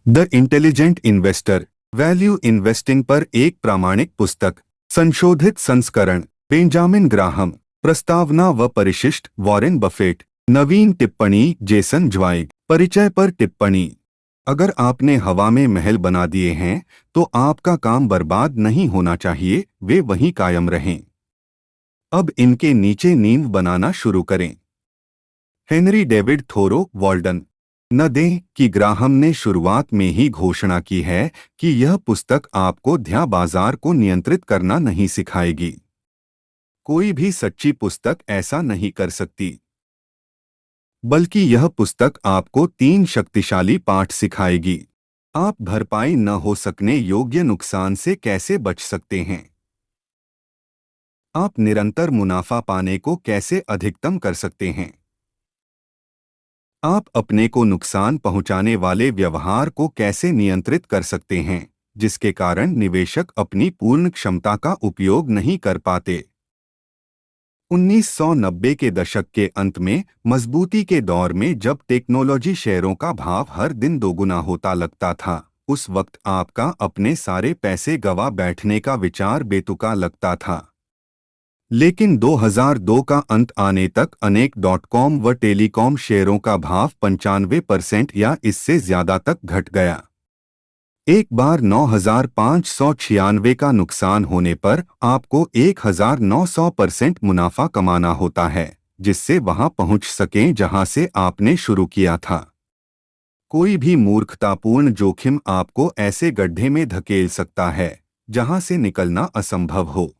The intelligent investor, value investing पर एक प्रामाणिक पुस्तक, संशोधित संस्करण, बेंजामिन ग्राहम, प्रस्तावना व परिशिष्ट वॉरेन बफेट, नवीन टिप्पणी जेसन ज़्वाइग, परिचय पर टिप्पणी। अगर आपने हवा में महल बना दिए हैं तो आपका काम बर्बाद नहीं होना चाहिए, वे वहीं कायम रहें। अब इनके नीचे नींव बनाना शुरू करें। Henry David Thoreau Walden. न दें कि ग्राहम ने शुरुआत में ही घोषणा की है कि यह पुस्तक आपको ध्या बाजार को नियंत्रित करना नहीं सिखाएगी। कोई भी सच्ची पुस्तक ऐसा नहीं कर सकती, बल्कि यह पुस्तक आपको 3 शक्तिशाली पाठ सिखाएगी। आप भरपाई न हो सकने योग्य नुकसान से कैसे बच सकते हैं। आप निरंतर मुनाफा पाने को कैसे अधिकतम कर सकते हैं। आप अपने को नुकसान पहुंचाने वाले व्यवहार को कैसे नियंत्रित कर सकते हैं, जिसके कारण निवेशक अपनी पूर्ण क्षमता का उपयोग नहीं कर पाते। 1990 के दशक के अंत में मजबूती के दौर में जब टेक्नोलॉजी शेयरों का भाव हर दिन दोगुना होता लगता था, उस वक्त आपका अपने सारे पैसे गवा बैठने का विचार बेतुका लगता था। लेकिन 2002 का अंत आने तक अनेक .com व टेलीकॉम शेयरों का भाव 95% या इससे ज्यादा तक घट गया। एक बार 9,596 का नुकसान होने पर आपको 1,900% मुनाफा कमाना होता है, जिससे वहां पहुंच सकें जहां से आपने शुरू किया था। कोई भी मूर्खतापूर्ण जोखिम आपको ऐसे गड्ढे में धकेल सकता है जहां से निकलना असंभव हो।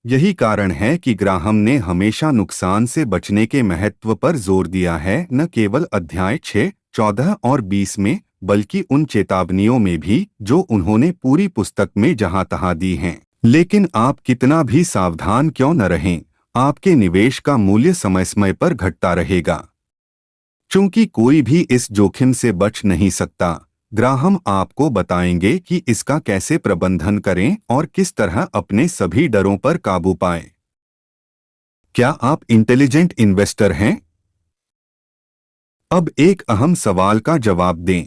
यही कारण है कि ग्राहम ने हमेशा नुकसान से बचने के महत्व पर जोर दिया है, न केवल अध्याय 6, 14 और 20 में, बल्कि उन चेतावनियों में भी जो उन्होंने पूरी पुस्तक में जहां तहां दी हैं। लेकिन आप कितना भी सावधान क्यों न रहें, आपके निवेश का मूल्य समय समय पर घटता रहेगा। चूंकि कोई भी इस जोखिम से बच नहीं सकता, ग्राहम आपको बताएंगे कि इसका कैसे प्रबंधन करें और किस तरह अपने सभी डरों पर काबू पाएं। क्या आप इंटेलिजेंट इन्वेस्टर हैं? अब एक अहम सवाल का जवाब दें।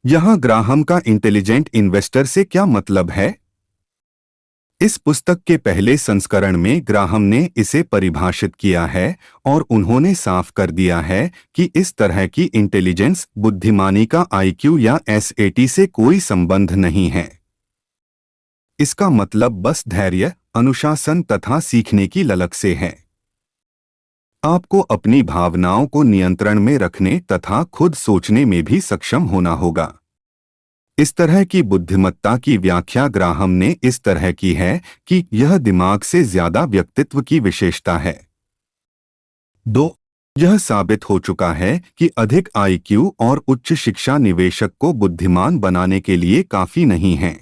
यहां ग्राहम का इंटेलिजेंट इन्वेस्टर से क्या मतलब है? इस पुस्तक के पहले संस्करण में ग्राहम ने इसे परिभाषित किया है और उन्होंने साफ कर दिया है कि इस तरह की इंटेलिजेंस बुद्धिमानी का IQ या SAT से कोई संबंध नहीं है। इसका मतलब बस धैर्य, अनुशासन तथा सीखने की ललक से है। आपको अपनी भावनाओं को नियंत्रण में रखने तथा खुद सोचने में भी सक्षम होना होगा। इस तरह की बुद्धिमत्ता की व्याख्या ग्राहम ने इस तरह की है कि यह दिमाग से ज्यादा व्यक्तित्व की विशेषता है। 2. यह साबित हो चुका है कि अधिक IQ और उच्च शिक्षा निवेशक को बुद्धिमान बनाने के लिए काफी नहीं है।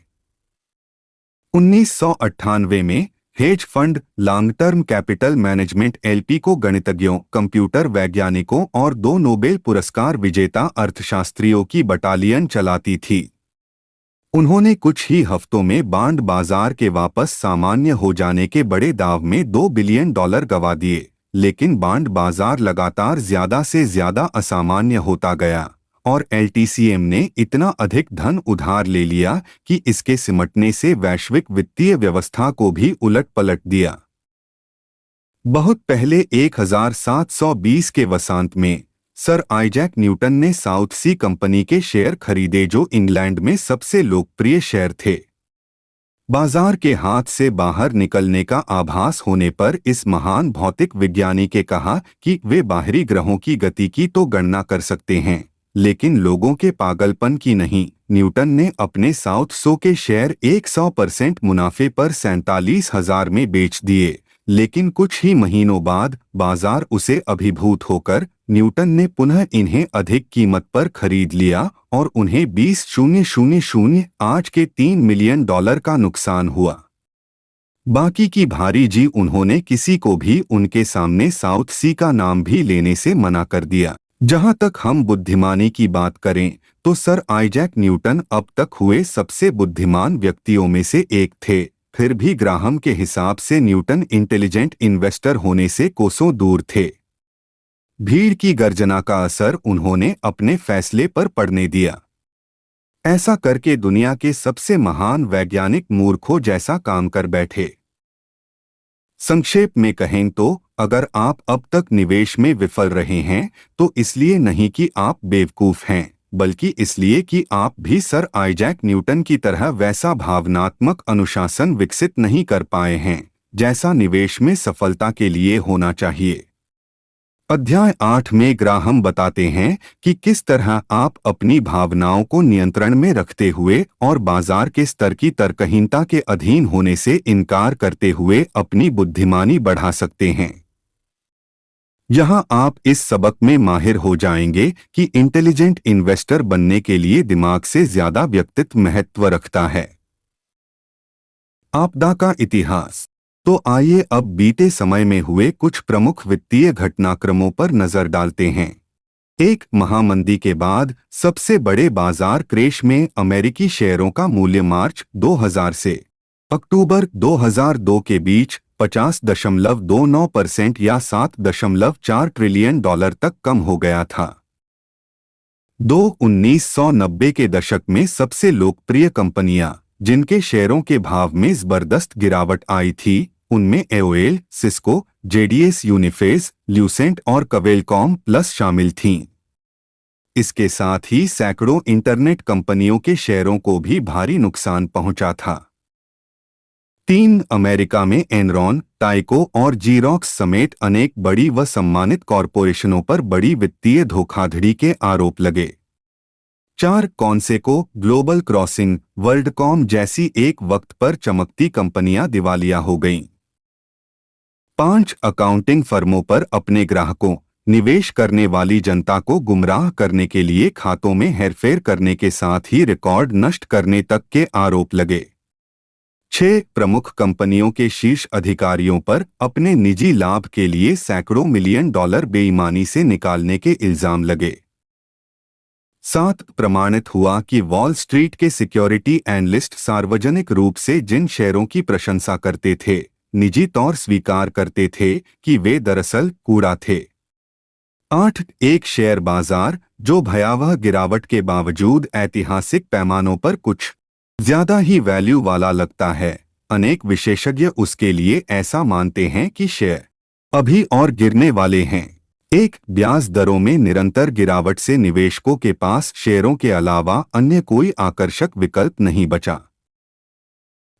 1998 में hedge fund long term capital management LP को गणितज्ञों, कंप्यूटर वैज्ञानिकों और 2 नोबेल पुरस्कार विजेता अर्थशास्त्रियों की बटालियन चलाती थी। उन्होंने कुछ ही हफ्तों में बांड बाजार के वापस सामान्य हो जाने के बड़े दाव में $2 बिलियन गंवा दिए, लेकिन बांड बाजार लगातार ज्यादा से ज्यादा असामान्य होता गया और LTCM ने इतना अधिक धन उधार ले लिया कि इसके सिमटने से वैश्विक वित्तीय व्यवस्था को भी उलट पलट दिया। बहुत पहले 1720 के वसंत में सर आइजैक न्यूटन ने साउथ सी कंपनी के शेयर खरीदे, जो इंग्लैंड में सबसे लोकप्रिय शेयर थे। बाजार के हाथ से बाहर निकलने का आभास होने पर इस महान भौतिक विज्ञानी के कहा कि वे बाहरी ग्रहों की गति की तो गणना कर सकते हैं, लेकिन लोगों के पागलपन की नहीं। न्यूटन ने अपने साउथ सो के शेयर 100% मुनाफे पर 47,000 में बेच दिए, लेकिन कुछ ही महीनों बाद बाजार उसे अभिभूत होकर न्यूटन ने पुनः इन्हें अधिक कीमत पर खरीद लिया और उन्हें 20,008 के $3 मिलियन का नुकसान हुआ। बाकी की भारी जी उन्होंने किसी को भी उनके सामने साउथ सी का नाम भी लेने से मना कर दिया। जहां तक हम बुद्धिमानी की बात करें तो सर आइजैक न्यूटन अब तक हुए सबसे बुद्धिमान व्यक्तियों में से एक थे। फिर भी ग्राहम के हिसाब से न्यूटन इंटेलिजेंट इन्वेस्टर होने से कोसों दूर थे। भीड़ की गर्जना का असर उन्होंने अपने फैसले पर पड़ने दिया। ऐसा करके दुनिया के सबसे महान वैज्ञानिक मूर्खों जैसा काम कर बैठे। संक्षेप में कहें तो अगर आप अब तक निवेश में विफल रहे हैं तो इसलिए नहीं कि आप बेवकूफ हैं, बल्कि इसलिए कि आप भी सर आइजैक न्यूटन की तरह वैसा भावनात्मक अनुशासन विकसित नहीं कर पाए हैं जैसा निवेश में सफलता के लिए होना चाहिए। अध्याय 8 में ग्राहम बताते हैं कि किस तरह आप अपनी भावनाओं को नियंत्रण में रखते हुए और बाजार के स्तर की तर्कहीनता के अधीन होने से इनकार करते हुए अपनी बुद्धिमानी बढ़ा सकते हैं। यहाँ आप इस सबक में माहिर हो जाएंगे कि इंटेलिजेंट इन्वेस्टर बनने के लिए दिमाग से ज्यादा व्यक्तित्व महत्व रखता है। आपदा का इतिहास। तो आइए अब बीते समय में हुए कुछ प्रमुख वित्तीय घटनाक्रमों पर नजर डालते हैं। एक महामंदी के बाद सबसे बड़े बाजार क्रैश में अमेरिकी शेयरों का मूल्य मार्च 2000 से अक्टूबर 2002 के बीच 50.29% या $7.4 ट्रिलियन तक कम हो गया था। 1990 के दशक में सबसे लोकप्रिय कंपनियां जिनके शेयरों के भाव में जबरदस्त गिरावट आई थी उनमें एओएल, सिस्को, जेडीएस, यूनिफेस, ल्यूसेंट और क्वेलकॉम प्लस शामिल थीं। इसके साथ ही सैकड़ों इंटरनेट कंपनियों के शेयरों को भी भारी नुकसान पहुंचा था। 3 अमेरिका में एनरॉन, टाइको और जीरोक्स समेत अनेक बड़ी व सम्मानित कॉरपोरेशनों पर बड़ी वित्तीय धोखाधड़ी के आरोप लगे। 4 कॉन्सेको, ग्लोबल क्रॉसिंग, वर्ल्डकॉम जैसी एक वक्त पर चमकती कंपनियां दिवालिया हो गईं। 5 अकाउंटिंग फर्मों पर अपने ग्राहकों, निवेश करने वाली जनता को गुमराह करने के लिए खातों में हेरफेर करने के साथ ही रिकॉर्ड नष्ट करने तक के आरोप लगे। 6 प्रमुख कंपनियों के शीर्ष अधिकारियों पर अपने निजी लाभ के लिए सैकड़ों मिलियन डॉलर बेईमानी से निकालने के इल्जाम लगे। 7 प्रमाणित हुआ कि वॉल स्ट्रीट के सिक्योरिटी एनालिस्ट सार्वजनिक रूप से जिन शेयरों की प्रशंसा करते थे निजी तौर स्वीकार करते थे कि वे दरअसल कूड़ा थे। 8 एक शेयर बाजार जो भयावह गिरावट के बावजूद ऐतिहासिक पैमानों पर कुछ ज्यादा ही वैल्यू वाला लगता है। अनेक विशेषज्ञ उसके लिए ऐसा मानते हैं कि शेयर अभी और गिरने वाले हैं। 1 ब्याज दरों में निरंतर गिरावट से निवेशकों के पास शेयरों के अलावा अन्य कोई आकर्षक विकल्प नहीं बचा।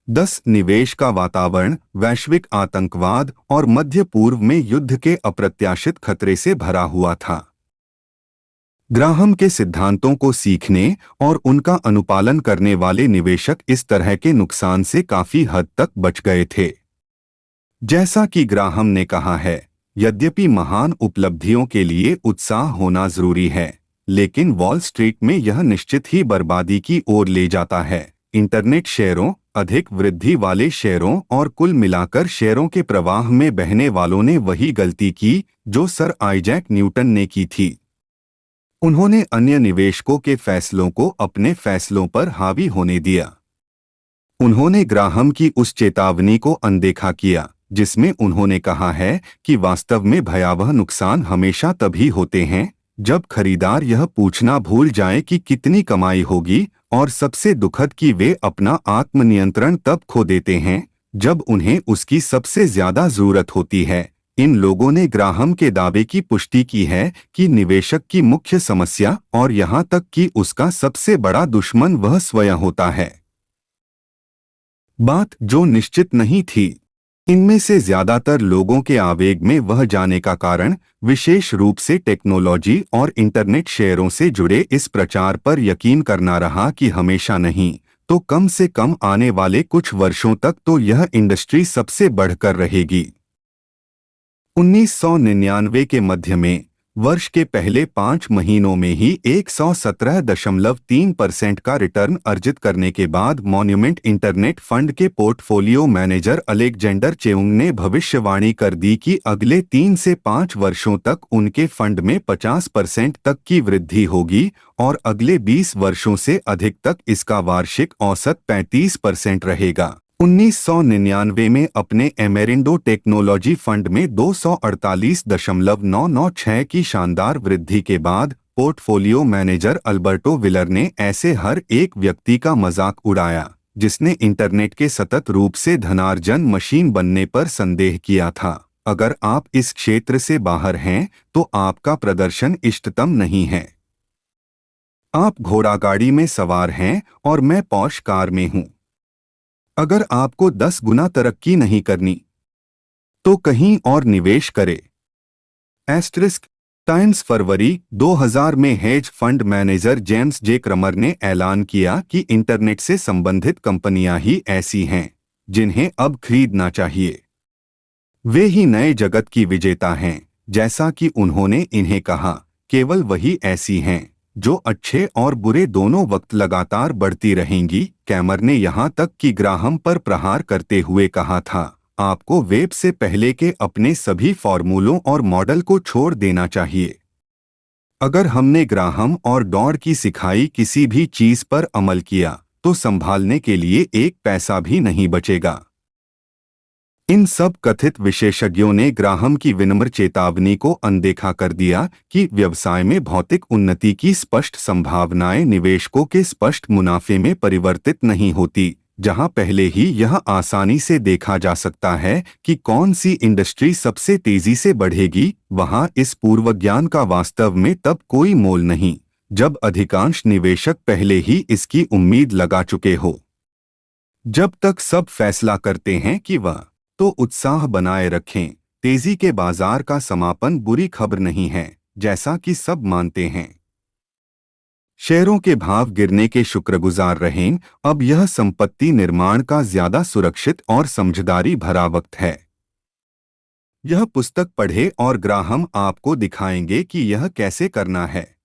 10 निवेश का वातावरण वैश्विक आतंकवाद और मध्य पूर्व में युद्ध के अप्रत्याशित खतरे से भरा हुआ था। ग्राहम के सिद्धांतों को सीखने और उनका अनुपालन करने वाले निवेशक इस तरह के नुकसान से काफी हद तक बच गए थे। जैसा कि ग्राहम ने कहा है, यद्यपि महान उपलब्धियों के लिए उत्साह होना जरूरी है, लेकिन वॉल स्ट्रीट में यह निश्चित ही बर्बादी की ओर ले जाता है। इंटरनेट शेयरों, अधिक वृद्धि वाले शेयरों और कुल मिलाकर शेयरों के प्रवाह में बहने वालों ने वही गलती की जो सर आइजैक न्यूटन ने की थी। उन्होंने अन्य निवेशकों के फैसलों को अपने फैसलों पर हावी होने दिया। उन्होंने ग्राहम की उस चेतावनी को अनदेखा किया जिसमें उन्होंने कहा है कि वास्तव में भयावह नुकसान हमेशा तभी होते हैं जब खरीदार यह पूछना भूल जाए कि कितनी कमाई होगी, और सबसे दुखद कि वे अपना आत्मनियंत्रण तब खो देते हैं जब उन्हें उसकी सबसे ज्यादा जरूरत होती है। इन लोगों ने ग्राहम के दावे की पुष्टि की है कि निवेशक की मुख्य समस्या और यहां तक कि उसका सबसे बड़ा दुश्मन वह स्वयं होता है। बात जो निश्चित नहीं थी, इनमें से ज्यादातर लोगों के आवेग में वह जाने का कारण विशेष रूप से टेक्नोलॉजी और इंटरनेट शेयरों से जुड़े इस प्रचार पर यकीन करना रहा कि हमेशा नहीं तो कम से कम आने वाले कुछ वर्षों तक तो यह इंडस्ट्री सबसे बढ़कर रहेगी। 1999 के मध्य में वर्ष के पहले 5 महीनों में ही 117.3% का रिटर्न अर्जित करने के बाद मॉन्यूमेंट इंटरनेट फंड के पोर्टफोलियो मैनेजर अलेक्जेंडर चेउंग ने भविष्यवाणी कर दी कि अगले 3 से 5 वर्षों तक उनके फंड में 50% तक की वृद्धि होगी और अगले 20 वर्षों से अधिक तक इसका वार्षिक औसत 35% रहेगा। 1999 में अपने एमेरिंडो टेक्नोलॉजी फंड में 248.996 की शानदार वृद्धि के बाद पोर्टफोलियो मैनेजर अल्बर्टो विलर ने ऐसे हर एक व्यक्ति का मजाक उड़ाया जिसने इंटरनेट के सतत रूप से धनार्जन मशीन बनने पर संदेह किया था। अगर आप इस क्षेत्र से बाहर हैं तो आपका प्रदर्शन इष्टतम नहीं है। आप घोड़ागाड़ी में सवार हैं और मैं पॉश कार में हूं। अगर आपको 10 गुना तरक्की नहीं करनी तो कहीं और निवेश करें। एस्टरिस्क टाइम्स फरवरी 2000 में हेज फंड मैनेजर जेम्स जे क्रमर ने ऐलान किया कि इंटरनेट से संबंधित कंपनियां ही ऐसी हैं जिन्हें अब खरीदना चाहिए। वे ही नए जगत की विजेता हैं, जैसा कि उन्होंने इन्हें कहा। केवल वही ऐसी हैं जो अच्छे और बुरे दोनों वक्त लगातार बढ़ती रहेंगी। कैमर ने यहां तक कि ग्राहम पर प्रहार करते हुए कहा था, आपको वेब से पहले के अपने सभी फॉर्मूलों और मॉडल को छोड़ देना चाहिए। अगर हमने ग्राहम और डॉड की सिखाई किसी भी चीज पर अमल किया तो संभालने के लिए एक पैसा भी नहीं बचेगा। इन सब कथित विशेषज्ञों ने ग्राहम की विनम्र चेतावनी को अनदेखा कर दिया कि व्यवसाय में भौतिक उन्नति की स्पष्ट संभावनाएं निवेशकों के स्पष्ट मुनाफे में परिवर्तित नहीं होती। जहां पहले ही यह आसानी से देखा जा सकता है कि कौन सी इंडस्ट्री सबसे तेजी से बढ़ेगी, वहां इस पूर्वज्ञान का वास्तव में तब कोई मोल नहीं जब अधिकांश निवेशक पहले ही इसकी उम्मीद लगा चुके हो। जब तक सब फैसला करते हैं कि वह तो उत्साह बनाए रखें। तेजी के बाजार का समापन बुरी खबर नहीं है, जैसा कि सब मानते हैं। शेयरों के भाव गिरने के शुक्रगुजार रहें। अब यह संपत्ति निर्माण का ज्यादा सुरक्षित और समझदारी भरा वक्त है। यह पुस्तक पढ़े और ग्राहम आपको दिखाएंगे कि यह कैसे करना है।